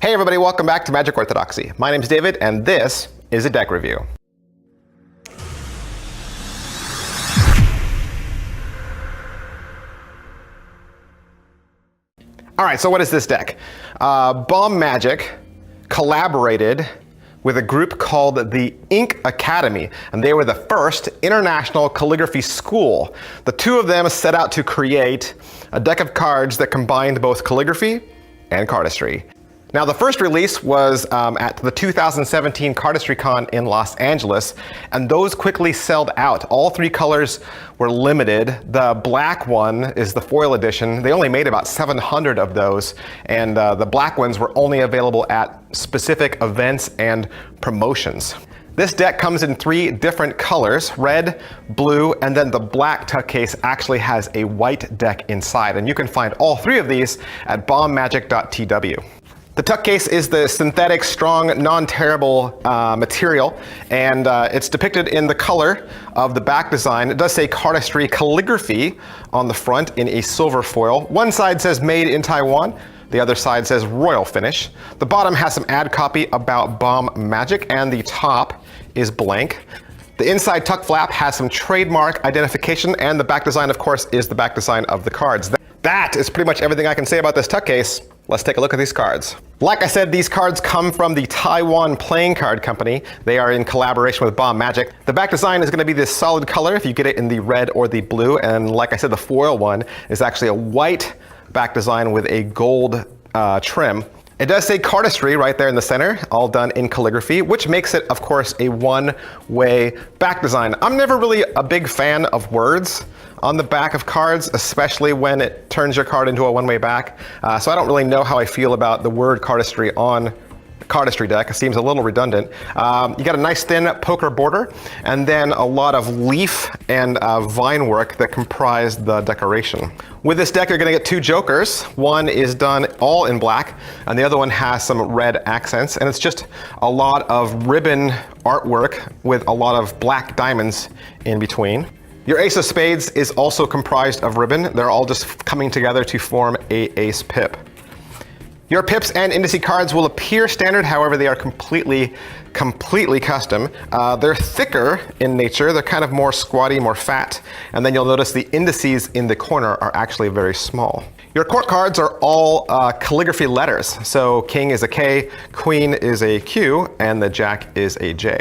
Hey everybody, welcome back to Magic Orthodoxy. My name's David, and this is a deck review. All right, so what is this deck? Bomb Magic collaborated with a group called the Ink Academy, and they were the first international calligraphy school. The two of them set out to create a deck of cards that combined both calligraphy and cardistry. Now, the first release was at the 2017 CardistryCon in Los Angeles, and those quickly sold out. All three colors were limited. The black one is the foil edition. They only made about 700 of those, and the black ones were only available at specific events and promotions. This deck comes in three different colors, red, blue, and then the black tuck case actually has a white deck inside, and you can find all three of these at bombmagic.tw. The tuck case is the synthetic, strong, non-tearable material, and it's depicted in the color of the back design. It does say Cardistry Calligraphy on the front in a silver foil. One side says Made in Taiwan, the other side says Royal Finish. The bottom has some ad copy about Bomb Magic, and the top is blank. The inside tuck flap has some trademark identification, and the back design, of course, is the back design of the cards. That is pretty much everything I can say about this tuck case. Let's take a look at these cards. Like I said, these cards come from the Taiwan Playing Card Company. They are in collaboration with Bomb Magic. The back design is going to be this solid color if you get it in the red or the blue. And like I said, the foil one is actually a white back design with a gold trim. It does say Cardistry right there in the center, all done in calligraphy, which makes it, of course, a one-way back design. I'm never really a big fan of words on the back of cards, especially when it turns your card into a one-way back. So I don't really know how I feel about the word cardistry on the cardistry deck. It seems a little redundant. You got a nice thin poker border, and then a lot of leaf and vine work that comprise the decoration. With this deck, you're gonna get two jokers. One is done all in black, and the other one has some red accents, and it's just a lot of ribbon artwork with a lot of black diamonds in between. Your Ace of Spades is also comprised of ribbon. They're all just coming together to form a ace pip. Your pips and indice cards will appear standard, however, they are completely custom. They're thicker in nature. They're kind of more squatty, more fat. And then you'll notice the indices in the corner are actually very small. Your court cards are all calligraphy letters. So King is a K, Queen is a Q, and the Jack is a J.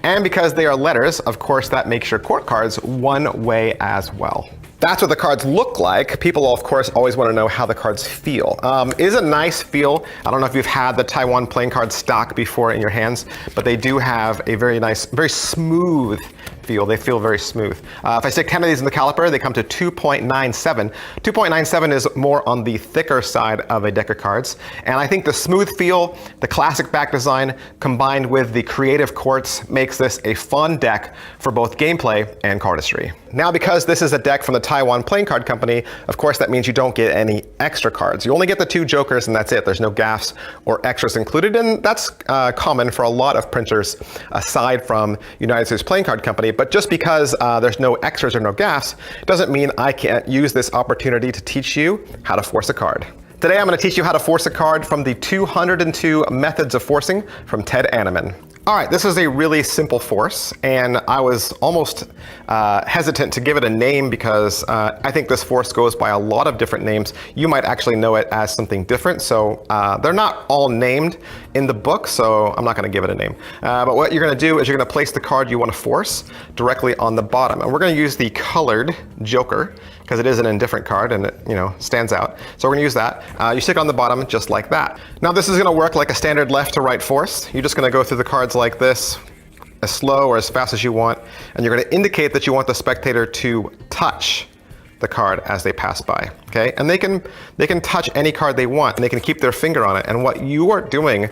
And because they are letters, of course, that makes your court cards one way as well. That's what the cards look like. People, of course, always want to know how the cards feel. It is a nice feel. I don't know if you've had the Taiwan playing card stock before in your hands, but they do have a very nice, very smooth feel. They feel very smooth. If I stick 10 of these in the caliper, they come to 2.97. 2.97 is more on the thicker side of a deck of cards. And I think the smooth feel, the classic back design, combined with the creative quartz makes this a fun deck for both gameplay and cardistry. Now, because this is a deck from the Taiwan Playing Card Company, of course, that means you don't get any extra cards. You only get the two jokers and that's it. There's no gaffs or extras included, and that's common for a lot of printers aside from United States Playing Card Company. But just because there's no extras or no gaffs doesn't mean I can't use this opportunity to teach you how to force a card. Today I'm going to teach you how to force a card from the 202 Methods of Forcing from Ted Anneman. All right, this is a really simple force, and I was almost hesitant to give it a name because I think this force goes by a lot of different names. You might actually know it as something different, so they're not all named in the book, so I'm not going to give it a name. But what you're going to do is you're going to place the card you want to force directly on the bottom, and we're going to use the colored joker because it is an indifferent card and it, stands out. So we're going to use that. You stick it on the bottom just like that. Now this is going to work like a standard left to right force. You're just going to go through the cards like this, as slow or as fast as you want, and you're going to indicate that you want the spectator to touch the card as they pass by, okay? And they can touch any card they want, and they can keep their finger on it. And what you are doing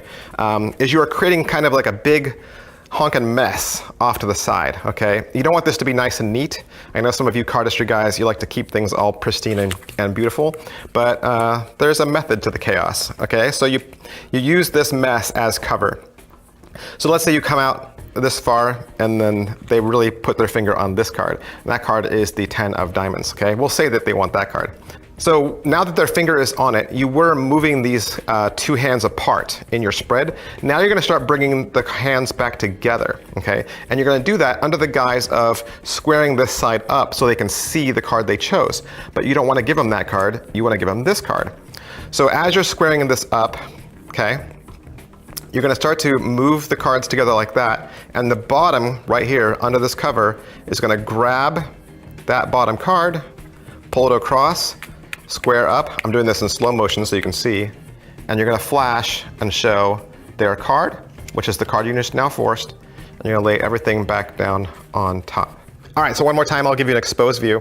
is you are creating kind of like a big honking mess off to the side, okay? You don't want this to be nice and neat. I know some of you cardistry guys, you like to keep things all pristine and beautiful, but there's a method to the chaos, okay? So you use this mess as cover. So let's say you come out this far and then they really put their finger on this card. And that card is the 10 of diamonds, okay? We'll say that they want that card. So now that their finger is on it, you were moving these two hands apart in your spread. Now you're going to start bringing the hands back together, okay? And you're going to do that under the guise of squaring this side up so they can see the card they chose. But you don't want to give them that card. You want to give them this card. So as you're squaring this up, okay, you're going to start to move the cards together like that. And the bottom right here under this cover is going to grab that bottom card, pull it across, square up. I'm doing this in slow motion so you can see. And you're going to flash and show their card, which is the card you just now forced. And you're going to lay everything back down on top. All right, so one more time, I'll give you an exposed view.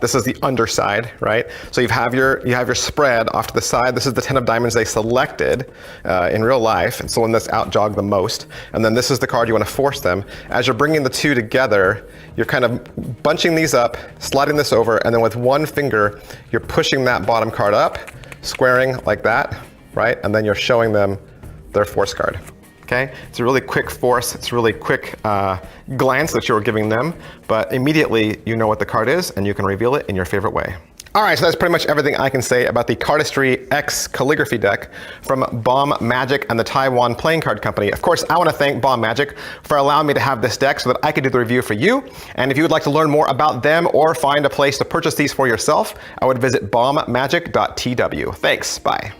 This is the underside, right? So you have your spread off to the side. This is the 10 of diamonds they selected in real life. It's the one that's out jogged the most. And then this is the card you want to force them. As you're bringing the two together, you're kind of bunching these up, sliding this over, and then with one finger, you're pushing that bottom card up, squaring like that, right? And then you're showing them their force card. Okay, it's a really quick force, it's a really quick glance that you're giving them, but immediately you know what the card is and you can reveal it in your favorite way. All right, so that's pretty much everything I can say about the Cardistry X Calligraphy deck from Bomb Magic and the Taiwan Playing Card Company. Of course, I want to thank Bomb Magic for allowing me to have this deck so that I could do the review for you. And if you would like to learn more about them or find a place to purchase these for yourself, I would visit bombmagic.tw. Thanks, bye.